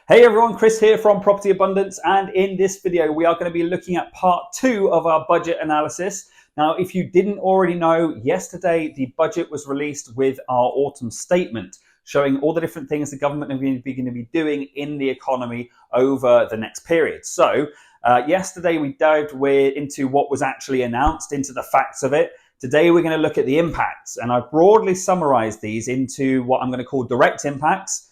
Hey everyone, Chris here from Property Abundance, and in this video we are going to be looking at part 2 of our budget analysis. Now, if you didn't already know, yesterday the budget was released with our autumn statement showing all the different things the government are going to be doing in the economy over the next period. So yesterday we dived into what was actually announced, into the facts of it. Today we're going to look at the impacts, and I've broadly summarized these into what I'm going to call direct impacts.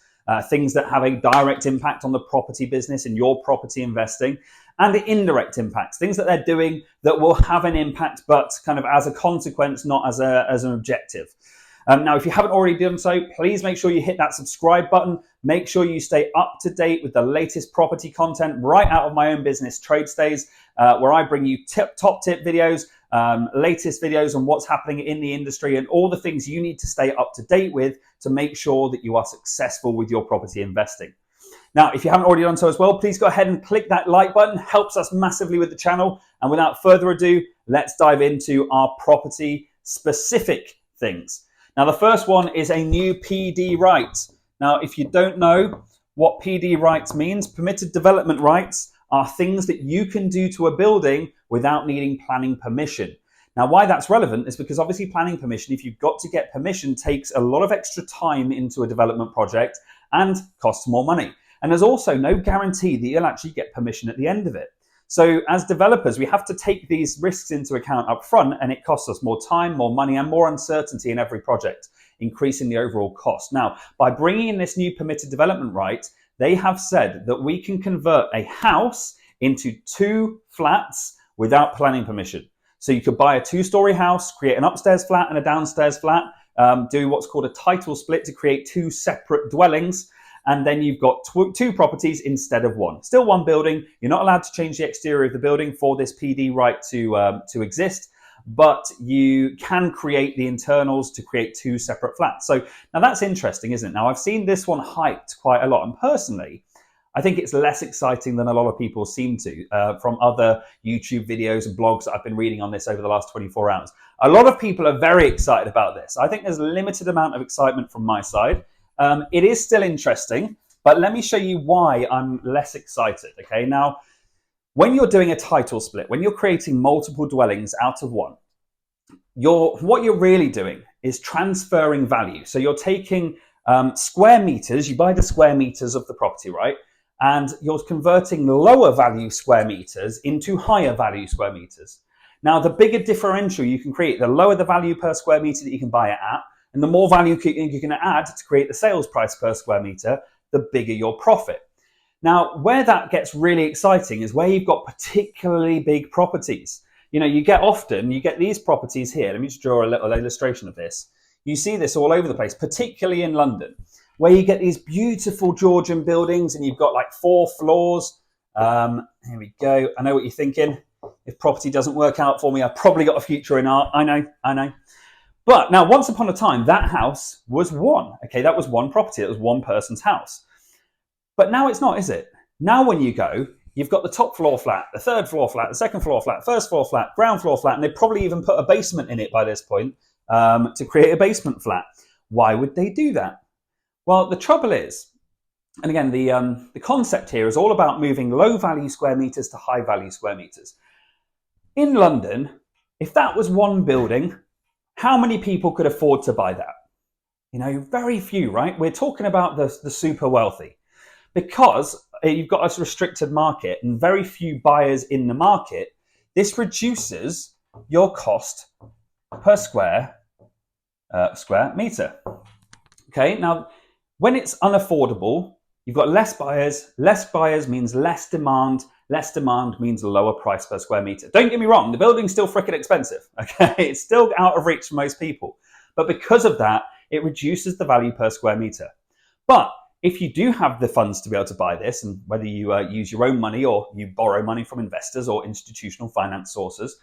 Things that have a direct impact on the property business and your property investing, and the indirect impacts, things that they're doing that will have an impact, but kind of as a consequence, not as an objective. Now, if you haven't already done so, please make sure you hit that subscribe button. Make sure you stay up to date with the latest property content right out of my own business, Trade Stays, where I bring you top tip videos, latest videos on what's happening in the industry and all the things you need to stay up to date with to make sure that you are successful with your property investing. Now, if you haven't already done so as well, please go ahead and click that like button. Helps us massively with the channel. And without further ado, let's dive into our property specific things. Now, the first one is a new PD right. Now, if you don't know what PD rights means, permitted development rights are things that you can do to a building without needing planning permission. Now, why that's relevant is because obviously planning permission, if you've got to get permission, takes a lot of extra time into a development project and costs more money. And there's also no guarantee that you'll actually get permission at the end of it. So as developers, we have to take these risks into account up front, and it costs us more time, more money, and more uncertainty in every project, increasing the overall cost. Now, by bringing in this new permitted development right, they have said that we can convert a house into 2 flats without planning permission. So you could buy a 2-story house, create an upstairs flat and a downstairs flat, do what's called a title split to create 2 separate dwellings, and then you've got 2 properties instead of 1. Still one building. You're not allowed to change the exterior of the building for this PD right to exist, but you can create the internals to create 2 separate flats. So now that's interesting, isn't it? Now, I've seen this one hyped quite a lot, and personally, I think it's less exciting than a lot of people seem to from other YouTube videos and blogs that I've been reading on this over the last 24 hours. A lot of people are very excited about this. I think there's a limited amount of excitement from my side. It is still interesting, but let me show you why I'm less excited. Okay, now, when you're doing a title split, when you're creating multiple dwellings out of one, what you're really doing is transferring value. So you're taking square meters, you buy the square meters of the property, right? And you're converting lower value square meters into higher value square meters. Now, the bigger differential you can create, the lower the value per square meter that you can buy it at, and the more value you can add to create the sales price per square meter, the bigger your profit. Now, where that gets really exciting is where you've got particularly big properties. You know, you get these properties here. Let me just draw a little illustration of this. You see this all over the place, particularly in London, where you get these beautiful Georgian buildings and you've got like 4 floors. Here we go. I know what you're thinking. If property doesn't work out for me, I've probably got a future in art. I know. But now, once upon a time, that house was one. Okay, that was one property. It was one person's house. But now it's not, is it? Now when you go, you've got the top floor flat, the 3rd floor flat, the 2nd floor flat, 1st floor flat, ground floor flat, and they probably even put a basement in it by this point to create a basement flat. Why would they do that? Well, the trouble is, and again, the concept here is all about moving low value square meters to high value square meters. In London, if that was one building, how many people could afford to buy that? You know, very few, right? We're talking about the super wealthy. Because you've got a restricted market and very few buyers in the market, this reduces your cost per square meter. Okay, now, when it's unaffordable, you've got less buyers. Less buyers means less demand. Less demand means lower price per square meter. Don't get me wrong, the building's still freaking expensive. Okay, it's still out of reach for most people. But because of that, it reduces the value per square meter. But if you do have the funds to be able to buy this, and whether you use your own money or you borrow money from investors or institutional finance sources,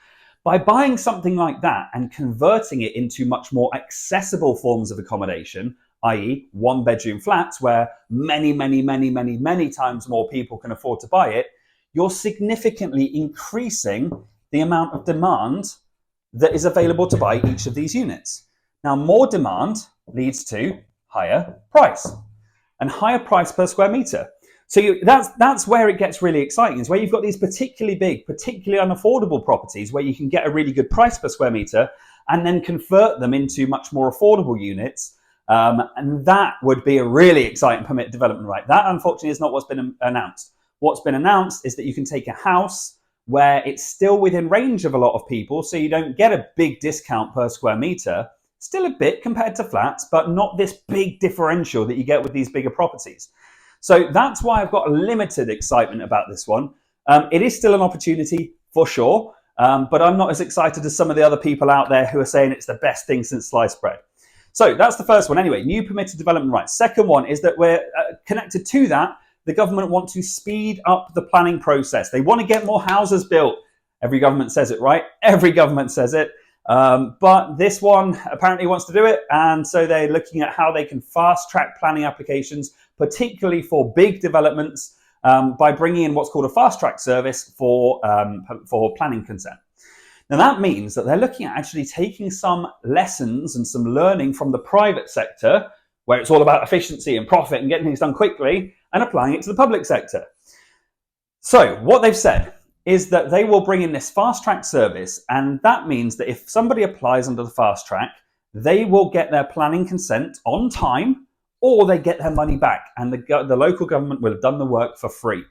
by buying something like that and converting it into much more accessible forms of accommodation, i.e. 1-bedroom flats where many times more people can afford to buy it, you're significantly increasing the amount of demand that is available to buy each of these units. Now, more demand leads to higher price. And higher price per square meter. So that's where it gets really exciting, is where you've got these particularly big, particularly unaffordable properties where you can get a really good price per square meter and then convert them into much more affordable units. And that would be a really exciting permit development right. That, unfortunately, is not what's been announced. What's been announced is that you can take a house where it's still within range of a lot of people, so you don't get a big discount per square meter, still a bit compared to flats, but not this big differential that you get with these bigger properties. So that's why I've got a limited excitement about this one. It is still an opportunity for sure, but I'm not as excited as some of the other people out there who are saying it's the best thing since sliced bread. So that's the first one. Anyway, new permitted development rights. Second one is that we're connected to that. The government want to speed up the planning process. They want to get more houses built. Every government says it, right? Every government says it. But this one apparently wants to do it. And so they're looking at how they can fast track planning applications, particularly for big developments, by bringing in what's called a fast track service for planning consent. Now that means that they're looking at actually taking some lessons and some learning from the private sector, where it's all about efficiency and profit and getting things done quickly, and applying it to the public sector. So what they've said is that they will bring in this fast track service, and that means that if somebody applies under the fast track, they will get their planning consent on time, or they get their money back, and the local government will have done the work for free.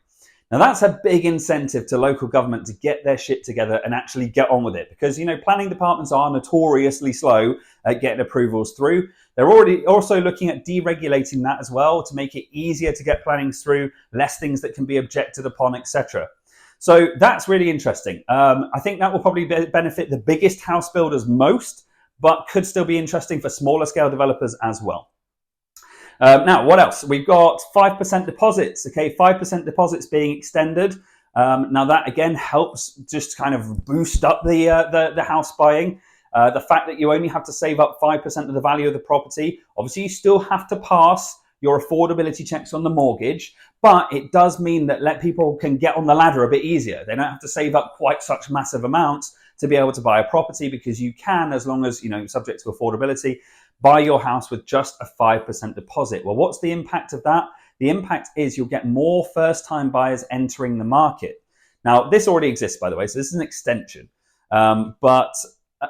Now that's a big incentive to local government to get their shit together and actually get on with it, because planning departments are notoriously slow at getting approvals through. They're already also looking at deregulating that as well to make it easier to get plannings through, less things that can be objected upon, etc. So that's really interesting. I think that will probably benefit the biggest house builders most, but could still be interesting for smaller scale developers as well. Now, what else? We've got 5% deposits. Okay, 5% deposits being extended. Now that again helps just kind of boost up the house buying. The fact that you only have to save up 5% of the value of the property. Obviously, you still have to pass your affordability checks on the mortgage, but it does mean that people can get on the ladder a bit easier. They don't have to save up quite such massive amounts to be able to buy a property, because you can, as long as, subject to affordability, buy your house with just a 5% deposit. Well, what's the impact of that? The impact is you'll get more first-time buyers entering the market. Now, this already exists, by the way, so this is an extension. But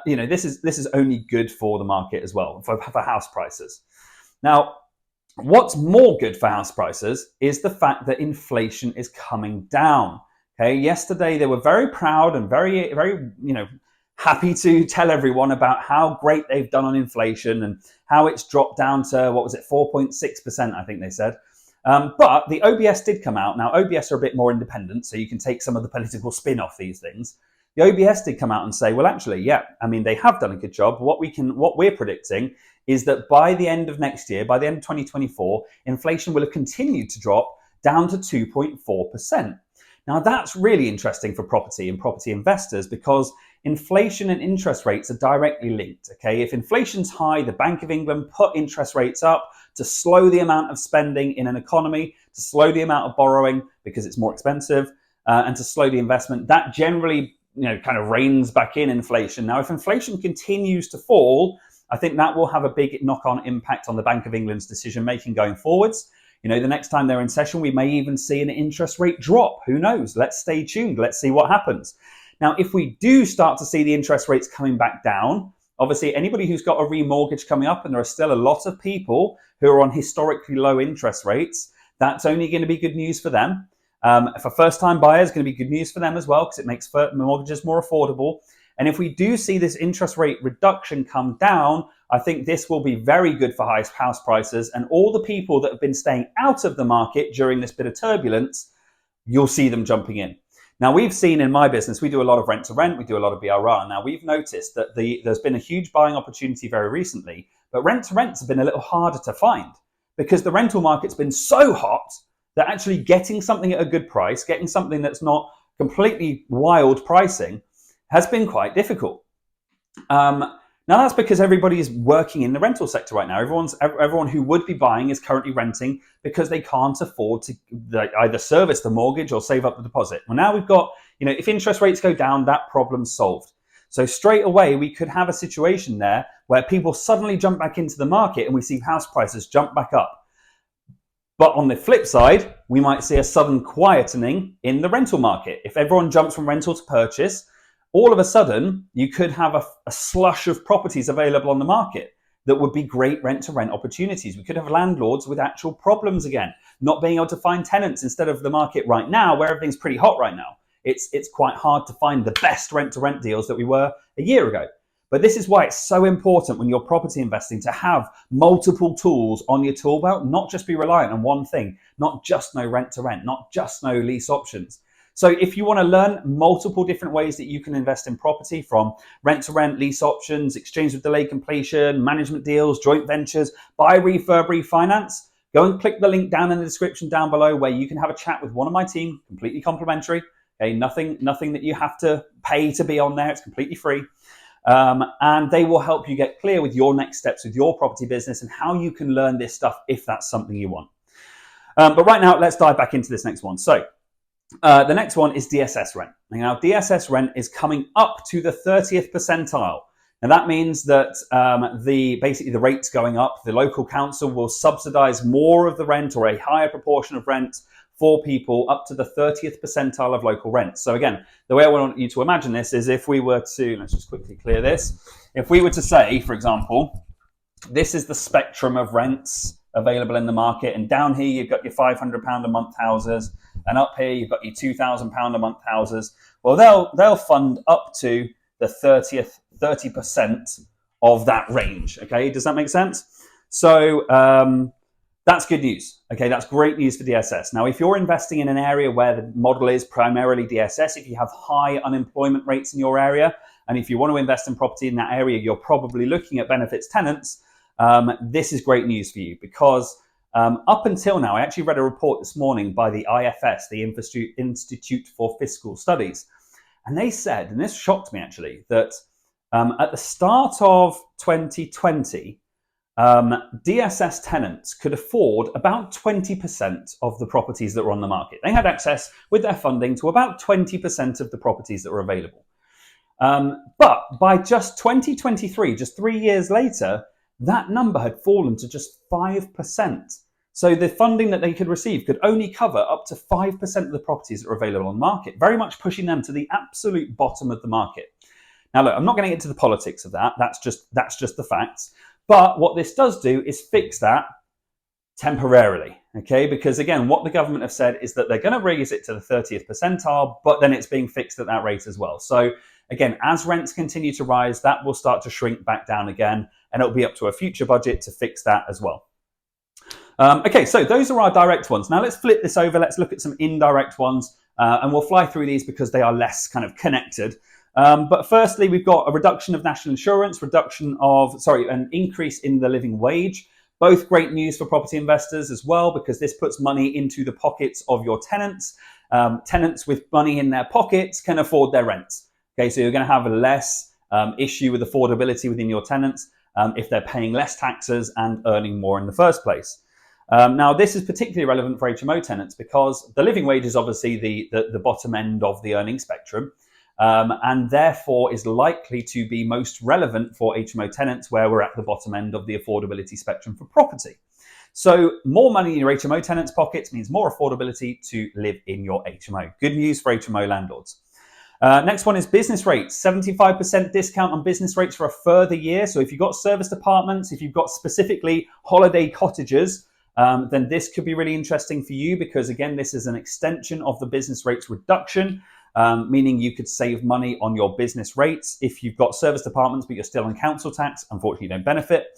this is only good for the market as well, for house prices. Now, what's more good for house prices is the fact that inflation is coming down. Okay, yesterday they were very proud and very, very, happy to tell everyone about how great they've done on inflation and how it's dropped down to, 4.6%, I think they said. But the OBS did come out. Now, OBS are a bit more independent, so you can take some of the political spin off these things. The OBS did come out and say, well, actually, yeah, they have done a good job. What we're predicting is that by the end of next year, by the end of 2024, inflation will have continued to drop down to 2.4%. Now, that's really interesting for property and property investors, because inflation and interest rates are directly linked. Okay, if inflation's high, the Bank of England put interest rates up to slow the amount of spending in an economy, to slow the amount of borrowing because it's more expensive, and to slow the investment. That generally kind of reins back in inflation. Now, if inflation continues to fall, I think that will have a big knock-on impact on the Bank of England's decision-making going forwards. The next time they're in session, we may even see an interest rate drop. Who knows? Let's stay tuned. Let's see what happens. Now, if we do start to see the interest rates coming back down, obviously anybody who's got a remortgage coming up, and there are still a lot of people who are on historically low interest rates, that's only going to be good news for them. For first-time buyers, it's going to be good news for them as well, because it makes mortgages more affordable. And if we do see this interest rate reduction come down, I think this will be very good for house prices, and all the people that have been staying out of the market during this bit of turbulence, you'll see them jumping in. Now, we've seen in my business, we do a lot of rent to rent, we do a lot of BRR. Now, we've noticed that there's been a huge buying opportunity very recently, but rent to rents have been a little harder to find, because the rental market's been so hot that actually getting something at a good price, getting something that's not completely wild pricing, has been quite difficult. Now, that's because everybody's working in the rental sector right now. Everyone who would be buying is currently renting because they can't afford to either service the mortgage or save up the deposit. Well, now we've got, if interest rates go down, that problem's solved. So straight away, we could have a situation there where people suddenly jump back into the market and we see house prices jump back up. But on the flip side, we might see a sudden quietening in the rental market. If everyone jumps from rental to purchase, all of a sudden you could have a slush of properties available on the market that would be great rent-to-rent opportunities. We could have landlords with actual problems again, not being able to find tenants instead of the market right now where everything's pretty hot right now. It's quite hard to find the best rent-to-rent deals that we were a year ago. But this is why it's so important when you're property investing to have multiple tools on your tool belt, not just be reliant on one thing, not just know rent-to-rent, not just know lease options. So if you want to learn multiple different ways that you can invest in property, from rent-to-rent, lease options, exchange with delayed completion, management deals, joint ventures, buy, refurb, refinance, go and click the link down in the description down below where you can have a chat with one of my team, completely complimentary. Okay, nothing that you have to pay to be on there. It's completely free. And they will help you get clear with your next steps with your property business and how you can learn this stuff if that's something you want. But right now, let's dive back into this next one. So the next one is DSS rent. Now, DSS rent is coming up to the 30th percentile. Now, that means that basically the rate's going up. The local council will subsidize more of the rent or a higher proportion of rent for people up to the 30th percentile of local rent. So again, the way I want you to imagine this is if we were to, let's just quickly clear this. If we were to say, for example, this is the spectrum of rents available in the market, and down here you've got your £500 a month houses, and up here you've got your £2,000 a month houses. Well, they'll fund up to the 30% of that range. Okay, does that make sense? So that's good news. Okay, that's great news for DSS. Now, if you're investing in an area where the model is primarily DSS, if you have high unemployment rates in your area, and if you want to invest in property in that area, you're probably looking at benefits tenants. This is great news for you because up until now, I actually read a report this morning by the IFS, the Institute for Fiscal Studies, and they said, and this shocked me actually, that at the start of 2020, DSS tenants could afford about 20% of the properties that were on the market. They had access with their funding to about 20% of the properties that were available. But by just 2023, just 3 years later, that number had fallen to just 5%. So the funding that they could receive could only cover up to 5% of the properties that are available on the market, very much pushing them to the absolute bottom of the market. Now, look, I'm not going to get into the politics of that. That's just the facts. But what this does do is fix that temporarily, okay? Because again, what the government have said is that they're going to raise it to the 30th percentile, but then it's being fixed at that rate as well. So again, as rents continue to rise, that will start to shrink back down again, and it'll be up to a future budget to fix that as well. Okay, so those are our direct ones. Now let's flip this over. Let's look at some indirect ones, and we'll fly through these because they are less kind of connected. But firstly, we've got a reduction of national insurance, an increase in the living wage. Both great news for property investors as well, because this puts money into the pockets of your tenants. Tenants with money in their pockets can afford their rents. Okay, so you're going to have a less issue with affordability within your tenants if they're paying less taxes and earning more in the first place. Now, this is particularly relevant for HMO tenants because the living wage is obviously the bottom end of the earning spectrum. And therefore is likely to be most relevant for HMO tenants where we're at the bottom end of the affordability spectrum for property. So more money in your HMO tenants' pockets means more affordability to live in your HMO. Good news for HMO landlords. Next one is business rates. 75% discount on business rates for a further year. So if you've got serviced apartments, if you've got specifically holiday cottages, then this could be really interesting for you because, again, this is an extension of the business rates reduction. Meaning you could save money on your business rates. If you've got serviced apartments, but you're still on council tax, unfortunately you don't benefit.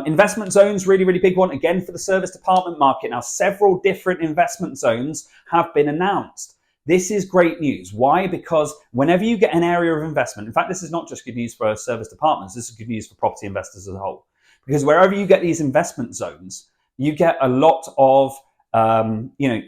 Investment zones, really, really big one, again, for the serviced apartment market. Now, several different investment zones have been announced. This is great news. Why? Because whenever you get an area of investment, in fact, this is not just good news for serviced apartments, this is good news for property investors as a whole. Because wherever you get these investment zones, you get a lot of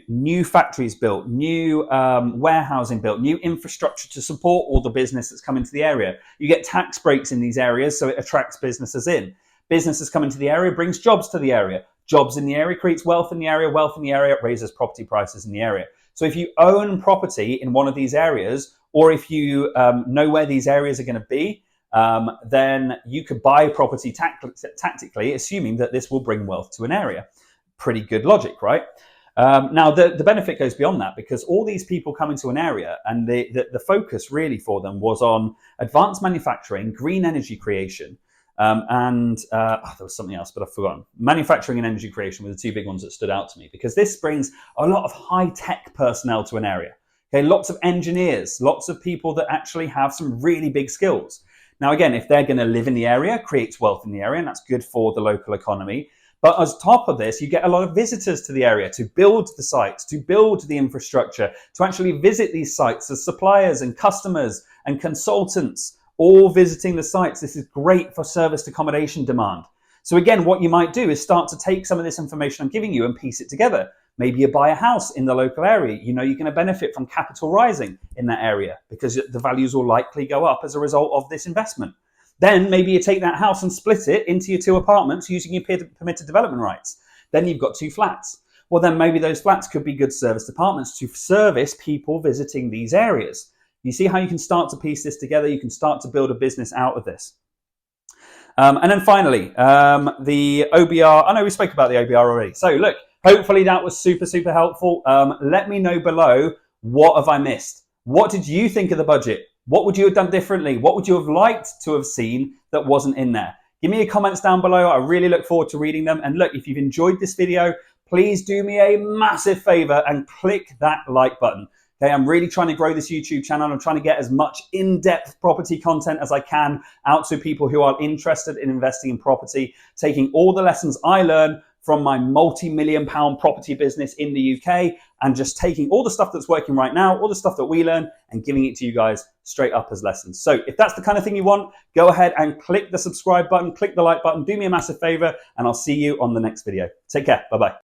new factories built, new warehousing built, new infrastructure to support all the business that's come into the area. You get tax breaks in these areas, so it attracts businesses in. Businesses come into the area, brings jobs to the area. Jobs in the area creates wealth in the area. Wealth in the area raises property prices in the area. So if you own property in one of these areas, or if you know where these areas are going to be, then you could buy property tactically, assuming that this will bring wealth to an area. pretty good logic, right? Now, the benefit goes beyond that, because all these people come into an area and the focus really for them was on advanced manufacturing, green energy creation, there was something else, but I've forgotten. Manufacturing and energy creation were the two big ones that stood out to me, because this brings a lot of high-tech personnel to an area. Okay, lots of engineers, lots of people that actually have some really big skills. Now, again, if they're going to live in the area, creates wealth in the area, and that's good for the local economy. But as top of this, you get a lot of visitors to the area to build the sites, to build the infrastructure, to actually visit these sites as suppliers and customers and consultants, all visiting the sites. This is great for serviced accommodation demand. So again, what you might do is start to take some of this information I'm giving you and piece it together. Maybe you buy a house in the local area. You know you're going to benefit from capital rising in that area because the values will likely go up as a result of this investment. Then maybe you take that house and split it into your 2 apartments using your permitted development rights. Then you've got 2 flats. Well, then maybe those flats could be good serviced apartments to service people visiting these areas. You see how you can start to piece this together? You can start to build a business out of this. And then finally, the OBR. I know we spoke about the OBR already. So look, hopefully that was super, super helpful. Let me know below, what have I missed? What did you think of the budget? What would you have done differently? What would you have liked to have seen that wasn't in there? Give me your comments down below. I really look forward to reading them. And look, if you've enjoyed this video, please do me a massive favor and click that like button. Okay, I'm really trying to grow this YouTube channel. I'm trying to get as much in-depth property content as I can out to people who are interested in investing in property, taking all the lessons I learn from my multi-million-pound property business in the UK, and just taking all the stuff that's working right now, all the stuff that we learn, and giving it to you guys straight up as lessons. So if that's the kind of thing you want, go ahead and click the subscribe button, click the like button, do me a massive favor, and I'll see you on the next video. Take care. Bye-bye.